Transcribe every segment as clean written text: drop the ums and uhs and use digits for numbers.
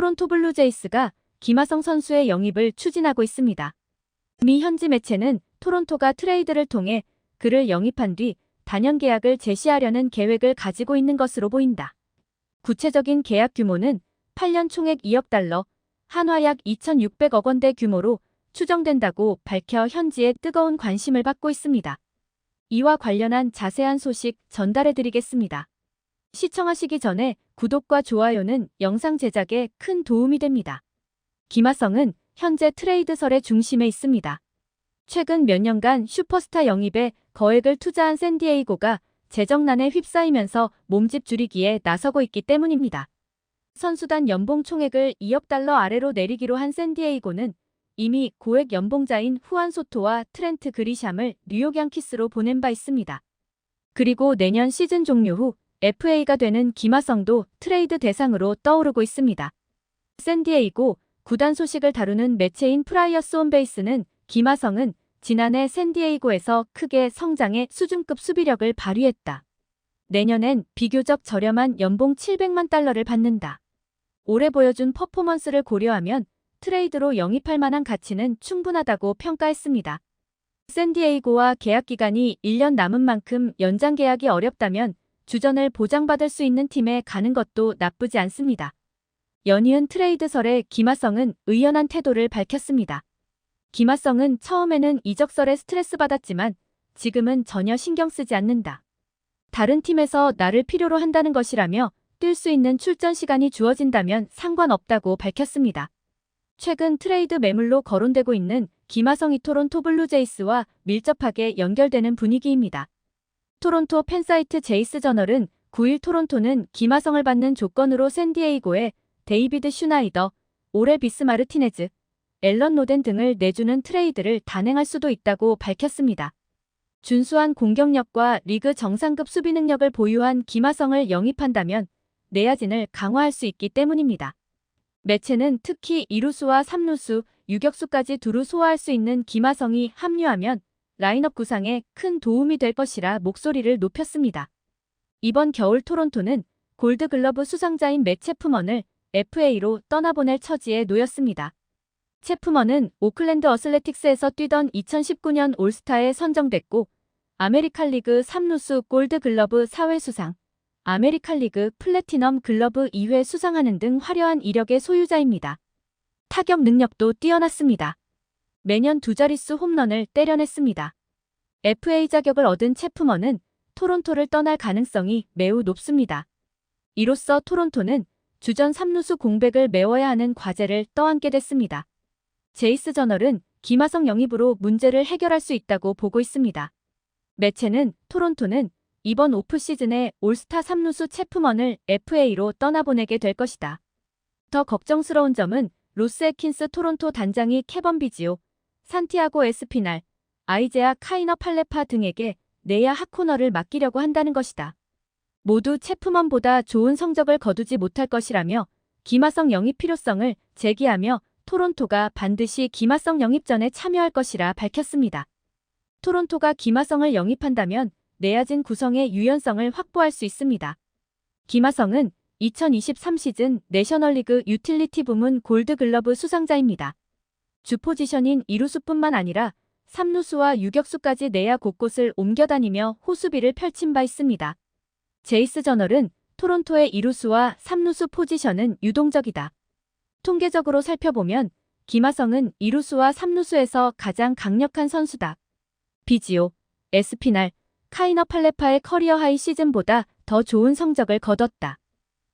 토론토 블루제이스가 김하성 선수의 영입을 추진하고 있습니다. 미 현지 매체는 토론토가 트레이드를 통해 그를 영입한 뒤 단연 계약을 제시하려는 계획을 가지고 있는 것으로 보인다. 구체적인 계약 규모는 8년 총액 2억 달러, 한화 약 2,600억 원대 규모로 추정된다고 밝혀 현지에 뜨거운 관심을 받고 있습니다. 이와 관련한 자세한 소식 전달해드리겠습니다. 시청하시기 전에 구독과 좋아요는 영상 제작에 큰 도움이 됩니다. 김하성은 현재 트레이드설의 중심에 있습니다. 최근 몇 년간 슈퍼스타 영입에 거액을 투자한 샌디에이고가 재정난에 휩싸이면서 몸집 줄이기에 나서고 있기 때문입니다. 선수단 연봉 총액을 2억 달러 아래로 내리기로 한 샌디에이고는 이미 고액 연봉자인 후안 소토와 트렌트 그리샴을 뉴욕 양키스로 보낸 바 있습니다. 그리고 내년 시즌 종료 후 FA가 되는 김하성도 트레이드 대상으로 떠오르고 있습니다. 샌디에이고 구단 소식을 다루는 매체인 프라이어스 홈베이스는 김하성은 지난해 샌디에이고에서 크게 성장해 수준급 수비력을 발휘했다. 내년엔 비교적 저렴한 연봉 700만 달러를 받는다. 올해 보여준 퍼포먼스를 고려하면 트레이드로 영입할 만한 가치는 충분하다고 평가했습니다. 샌디에이고와 계약 기간이 1년 남은 만큼 연장 계약이 어렵다면 주전을 보장받을 수 있는 팀에 가는 것도 나쁘지 않습니다. 연이은 트레이드설에 김하성은 의연한 태도를 밝혔습니다. 김하성은 처음에는 이적설에 스트레스 받았지만 지금은 전혀 신경 쓰지 않는다. 다른 팀에서 나를 필요로 한다는 것이라며 뛸 수 있는 출전 시간이 주어진다면 상관없다고 밝혔습니다. 최근 트레이드 매물로 거론되고 있는 김하성이 토론토 블루제이스와 밀접하게 연결되는 분위기입니다. 토론토 팬사이트 제이스 저널은 9일 토론토는 김하성을 받는 조건으로 샌디에이고에 데이비드 슈나이더, 오레 비스 마르티네즈, 앨런 로덴 등을 내주는 트레이드를 단행할 수도 있다고 밝혔습니다. 준수한 공격력과 리그 정상급 수비 능력을 보유한 김하성을 영입한다면 내야진을 강화할 수 있기 때문입니다. 매체는 특히 2루수와 3루수, 유격수까지 두루 소화할 수 있는 김하성이 합류하면 라인업 구상에 큰 도움이 될 것이라 목소리를 높였습니다. 이번 겨울 토론토는 골드글러브 수상자인 맷 체프먼을 FA로 떠나보낼 처지에 놓였습니다. 체프먼은 오클랜드 어슬레틱스에서 뛰던 2019년 올스타에 선정됐고 아메리칸 리그 3루수 골드글러브 4회 수상, 아메리칸 리그 플래티넘 글러브 2회 수상하는 등 화려한 이력의 소유자입니다. 타격 능력도 뛰어났습니다. 매년 두 자릿수 홈런을 때려냈습니다. FA 자격을 얻은 체프먼은 토론토를 떠날 가능성이 매우 높습니다. 이로써 토론토는 주전 3루수 공백을 메워야 하는 과제를 떠안게 됐습니다. 제이스 저널은 김하성 영입으로 문제를 해결할 수 있다고 보고 있습니다. 매체는 토론토는 이번 오프시즌에 올스타 3루수 체프먼을 FA로 떠나보내게 될 것이다. 더 걱정스러운 점은 로스 애킨스 토론토 단장이 케번 비지오, 산티아고 에스피날, 아이제아 카이너 팔레파 등에게 내야 핫코너를 맡기려고 한다는 것이다. 모두 체프먼보다 좋은 성적을 거두지 못할 것이라며 김하성 영입 필요성을 제기하며 토론토가 반드시 김하성 영입전에 참여할 것이라 밝혔습니다. 토론토가 김하성을 영입한다면 내야진 구성의 유연성을 확보할 수 있습니다. 김하성은 2023 시즌 내셔널리그 유틸리티 부문 골드글러브 수상자입니다. 주 포지션인 2루수뿐만 아니라 3루수와 유격수까지 내야 곳곳을 옮겨다니며 호수비를 펼친 바 있습니다. 제이스 저널은 토론토의 2루수와 3루수 포지션은 유동적이다. 통계적으로 살펴보면 김하성은 2루수와 3루수에서 가장 강력한 선수다. 비지오, 에스피날, 카이너 팔레파의 커리어 하이 시즌보다 더 좋은 성적을 거뒀다.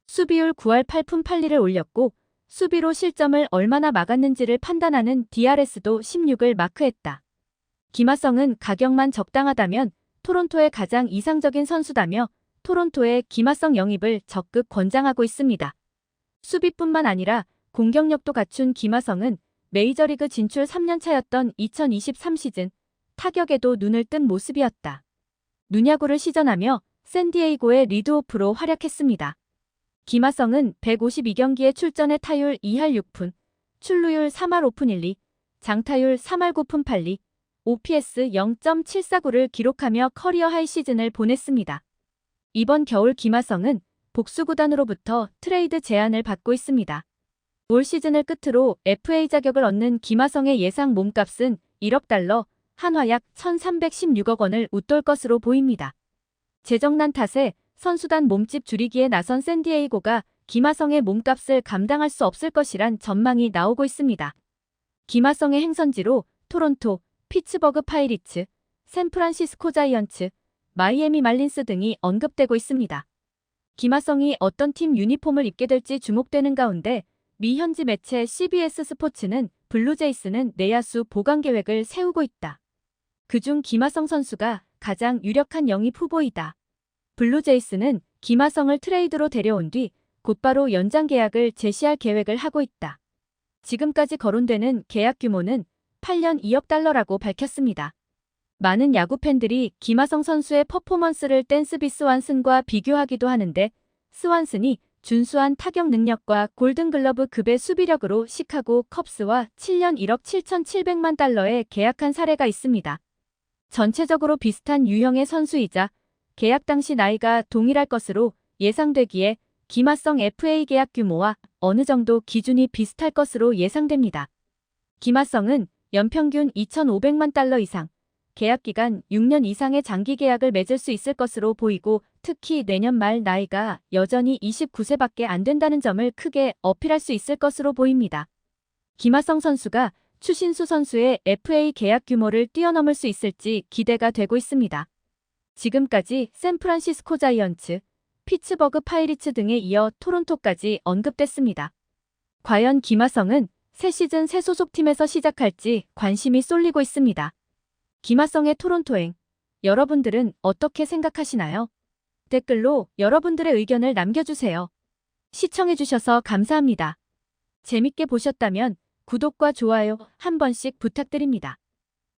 수비율 9할 8푼 8리를 올렸고 수비로 실점을 얼마나 막았는지를 판단하는 DRS도 16을 마크했다. 김하성은 가격만 적당하다면 토론토의 가장 이상적인 선수다며 토론토의 김하성 영입을 적극 권장하고 있습니다. 수비뿐만 아니라 공격력도 갖춘 김하성은 메이저리그 진출 3년차였던 2023 시즌 타격에도 눈을 뜬 모습이었다. 누냐고를 시전하며 샌디에이고의 리드오프로 활약했습니다. 김하성은 152경기에 출전해 타율 2할 6푼, 출루율 3할 5푼 1리, 장타율 3할 9푼 8리, OPS 0.749를 기록하며 커리어 하이 시즌을 보냈습니다. 이번 겨울 김하성은 복수구단으로부터 트레이드 제안을 받고 있습니다. 올 시즌을 끝으로 FA 자격을 얻는 김하성의 예상 몸값은 1억 달러, 한화 약 1,316억 원을 웃돌 것으로 보입니다. 재정난 탓에 선수단 몸집 줄이기에 나선 샌디에이고가 김하성의 몸값을 감당할 수 없을 것이란 전망이 나오고 있습니다. 김하성의 행선지로 토론토, 피츠버그 파이리츠, 샌프란시스코 자이언츠, 마이애미 말린스 등이 언급되고 있습니다. 김하성이 어떤 팀 유니폼을 입게 될지 주목되는 가운데 미 현지 매체 CBS 스포츠는 블루제이스는 내야수 보강 계획을 세우고 있다. 그중 김하성 선수가 가장 유력한 영입 후보이다. 블루제이스는 김하성을 트레이드로 데려온 뒤 곧바로 연장 계약을 제시할 계획을 하고 있다. 지금까지 거론되는 계약 규모는 8년 2억 달러라고 밝혔습니다. 많은 야구 팬들이 김하성 선수의 퍼포먼스를 댄스비 스완슨과 비교하기도 하는데 스완슨이 준수한 타격 능력과 골든글러브 급의 수비력으로 시카고 컵스와 7년 1억 7,700만 달러에 계약한 사례가 있습니다. 전체적으로 비슷한 유형의 선수이자 계약 당시 나이가 동일할 것으로 예상되기에 김하성 FA 계약 규모와 어느 정도 기준이 비슷할 것으로 예상됩니다. 김하성은 연평균 2,500만 달러 이상, 계약기간 6년 이상의 장기 계약을 맺을 수 있을 것으로 보이고 특히 내년 말 나이가 여전히 29세밖에 안 된다는 점을 크게 어필할 수 있을 것으로 보입니다. 김하성 선수가 추신수 선수의 FA 계약 규모를 뛰어넘을 수 있을지 기대가 되고 있습니다. 지금까지 샌프란시스코 자이언츠, 피츠버그 파이리츠 등에 이어 토론토까지 언급됐습니다. 과연 김하성은 새 시즌 새 소속팀에서 시작할지 관심이 쏠리고 있습니다. 김하성의 토론토행, 여러분들은 어떻게 생각하시나요? 댓글로 여러분들의 의견을 남겨주세요. 시청해주셔서 감사합니다. 재밌게 보셨다면 구독과 좋아요 한 번씩 부탁드립니다.